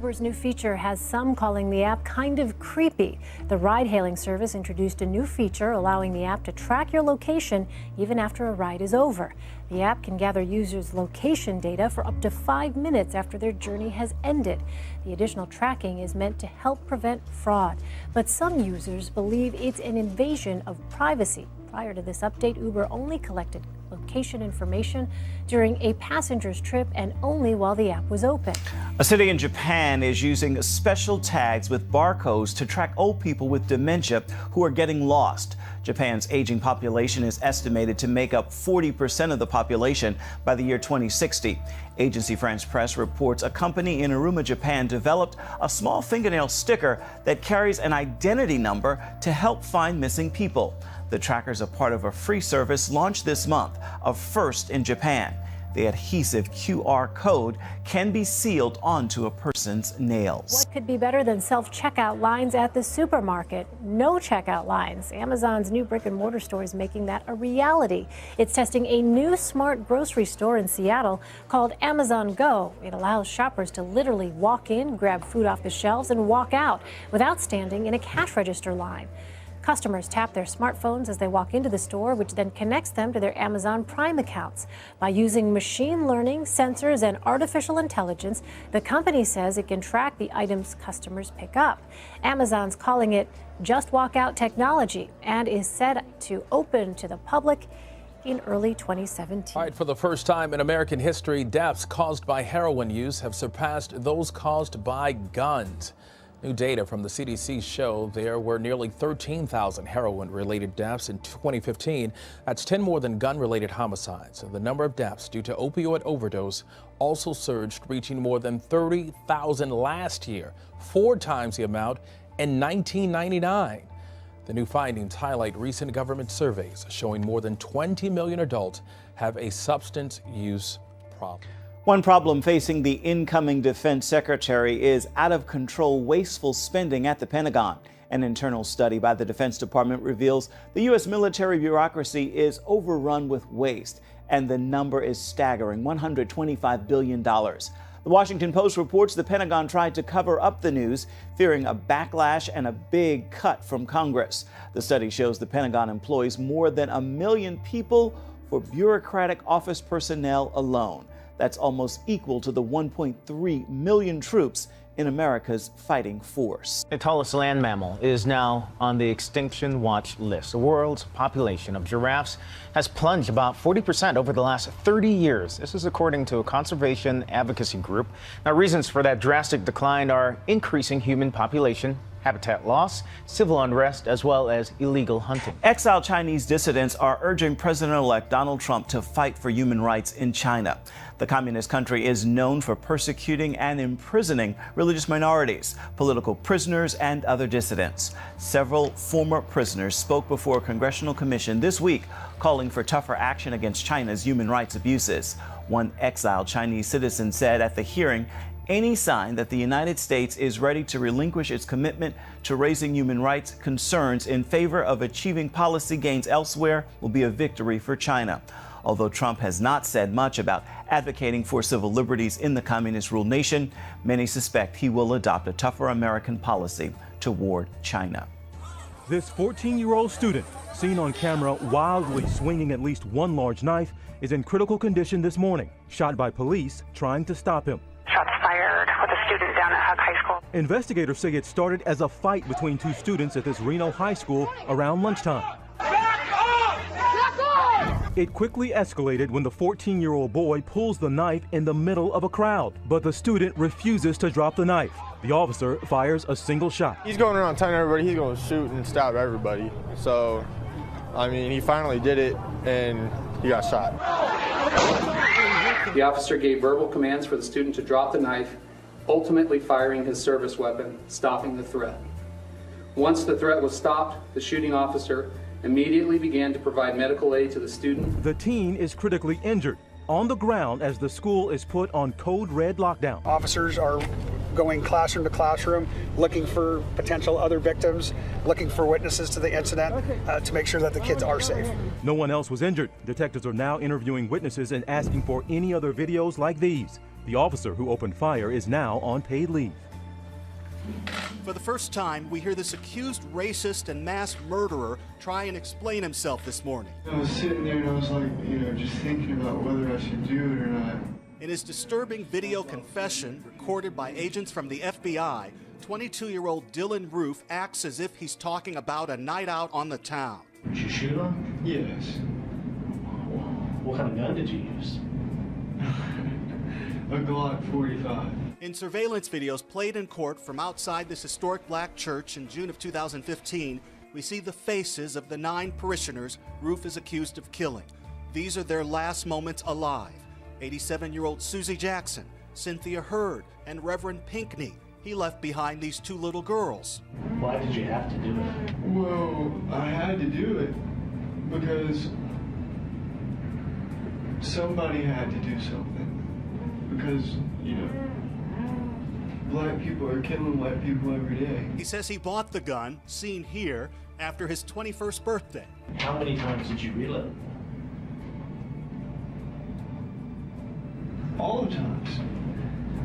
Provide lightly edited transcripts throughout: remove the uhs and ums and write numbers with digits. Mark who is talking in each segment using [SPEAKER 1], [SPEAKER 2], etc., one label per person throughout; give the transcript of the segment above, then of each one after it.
[SPEAKER 1] Uber's new feature has some calling the app kind of creepy. The ride-hailing service introduced a new feature allowing the app to track your location even after a ride is over. The app can gather users' location data for up to 5 minutes after their journey has ended. The additional tracking is meant to help prevent fraud, but some users believe it's an invasion of privacy. Prior to this update, Uber only collected location information during a passenger's trip and only while the app was open.
[SPEAKER 2] A city in Japan is using special tags with barcodes to track old people with dementia who are getting lost. Japan's aging population is estimated to make up 40% of the population by the year 2060. Agency France Presse reports a company in Aruma, Japan developed a small fingernail sticker that carries an identity number to help find missing people. The trackers are part of a free service launched this month, a first in Japan. The adhesive QR code can be sealed onto a person's nails.
[SPEAKER 1] What could be better than self-checkout lines at the supermarket? No checkout lines. Amazon's new brick-and-mortar store is making that a reality. It's testing a new smart grocery store in Seattle called Amazon Go. It allows shoppers to literally walk in, grab food off the shelves, and walk out without standing in a cash register line. Customers tap their smartphones as they walk into the store, which then connects them to their Amazon Prime accounts. By using machine learning, sensors, and artificial intelligence, the company says it can track the items customers pick up. Amazon's calling it Just Walk Out technology and is set to open to the public in early 2017.
[SPEAKER 3] All right, for the first time in American history, deaths caused by heroin use have surpassed those caused by guns. New data from the CDC show there were nearly 13,000 heroin-related deaths in 2015. That's 10 more than gun-related homicides. The number of deaths due to opioid overdose also surged, reaching more than 30,000 last year, 4 times the amount in 1999. The new findings highlight recent government surveys showing more than 20 million adults have a substance use problem.
[SPEAKER 2] One problem facing the incoming defense secretary is out-of-control, wasteful spending at the Pentagon. An internal study by the Defense Department reveals the U.S. military bureaucracy is overrun with waste, and the number is staggering, $125 billion. The Washington Post reports the Pentagon tried to cover up the news, fearing a backlash and a big cut from Congress. The study shows the Pentagon employs more than 1 million people for bureaucratic office personnel alone. That's almost equal to the 1.3 million troops in America's fighting force.
[SPEAKER 4] The tallest land mammal is now on the extinction watch list. The world's population of giraffes has plunged about 40% over the last 30 years. This is according to a conservation advocacy group. Now, reasons for that drastic decline are increasing human population, habitat loss, civil unrest, as well as illegal hunting.
[SPEAKER 2] Exiled Chinese dissidents are urging President-elect Donald Trump to fight for human rights in China. The communist country is known for persecuting and imprisoning religious minorities, political prisoners, and other dissidents. Several former prisoners spoke before a congressional commission this week calling for tougher action against China's human rights abuses. One exiled Chinese citizen said at the hearing, any sign that the United States is ready to relinquish its commitment to raising human rights concerns in favor of achieving policy gains elsewhere will be a victory for China. Although Trump has not said much about advocating for civil liberties in the communist-ruled nation, many suspect he will adopt a tougher American policy toward China.
[SPEAKER 5] This 14-year-old student, seen on camera wildly swinging at least one large knife, is in critical condition this morning, shot by police trying to stop him.
[SPEAKER 6] Shots fired with a student down at Hug High School.
[SPEAKER 5] Investigators say it started as a fight between 2 students at this Reno high school around lunchtime. It quickly escalated when the 14-year-old boy pulls the knife in the middle of a crowd, but the student refuses to drop the knife. The officer fires a single shot.
[SPEAKER 7] He's going around telling everybody he's going to shoot and stab everybody. So, I mean, he finally did it, and he got shot.
[SPEAKER 8] The officer gave verbal commands for the student to drop the knife, ultimately firing his service weapon, stopping the threat. Once the threat was stopped, the shooting officer immediately began to provide medical aid to the student.
[SPEAKER 5] The teen is critically injured on the ground as the school is put on code red lockdown.
[SPEAKER 9] Officers are going classroom to classroom, looking for potential other victims, looking for witnesses to the incident to make sure that the kids are safe.
[SPEAKER 5] No one else was injured. Detectives are now interviewing witnesses and asking for any other videos like these. The officer who opened fire is now on paid leave.
[SPEAKER 10] For the first time, we hear this accused racist and mass murderer try and explain himself this morning.
[SPEAKER 11] I was sitting there and I was like, just thinking about whether I should do it or not.
[SPEAKER 10] In his disturbing video confession, recorded by agents from the FBI, 22-year-old Dylan Roof acts as if he's talking about a night out on the town.
[SPEAKER 11] Did you shoot him? Yes.
[SPEAKER 12] What kind of gun did you use?
[SPEAKER 11] A Glock 45.
[SPEAKER 10] In surveillance videos played in court from outside this historic black church in June of 2015, we see the faces of the 9 parishioners Roof is accused of killing. These are their last moments alive. 87-year-old Susie Jackson, Cynthia Hurd, and Reverend Pinkney. He left behind these 2 little girls.
[SPEAKER 12] Why did you have to do it?
[SPEAKER 11] Well, I had to do it because somebody had to do something. Because, black people are killing white people every day.
[SPEAKER 10] He says he bought the gun, seen here, after his 21st birthday.
[SPEAKER 12] How many times did you reload?
[SPEAKER 11] All the times.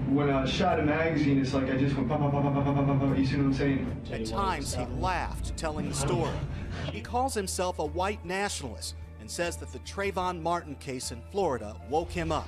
[SPEAKER 11] When I shot a magazine, it's like I just went pop, pop, pop, pop, pop, pop, pop. You see what I'm saying?
[SPEAKER 10] At times, he laughed, telling the story. He calls himself a white nationalist and says that the Trayvon Martin case in Florida woke him up.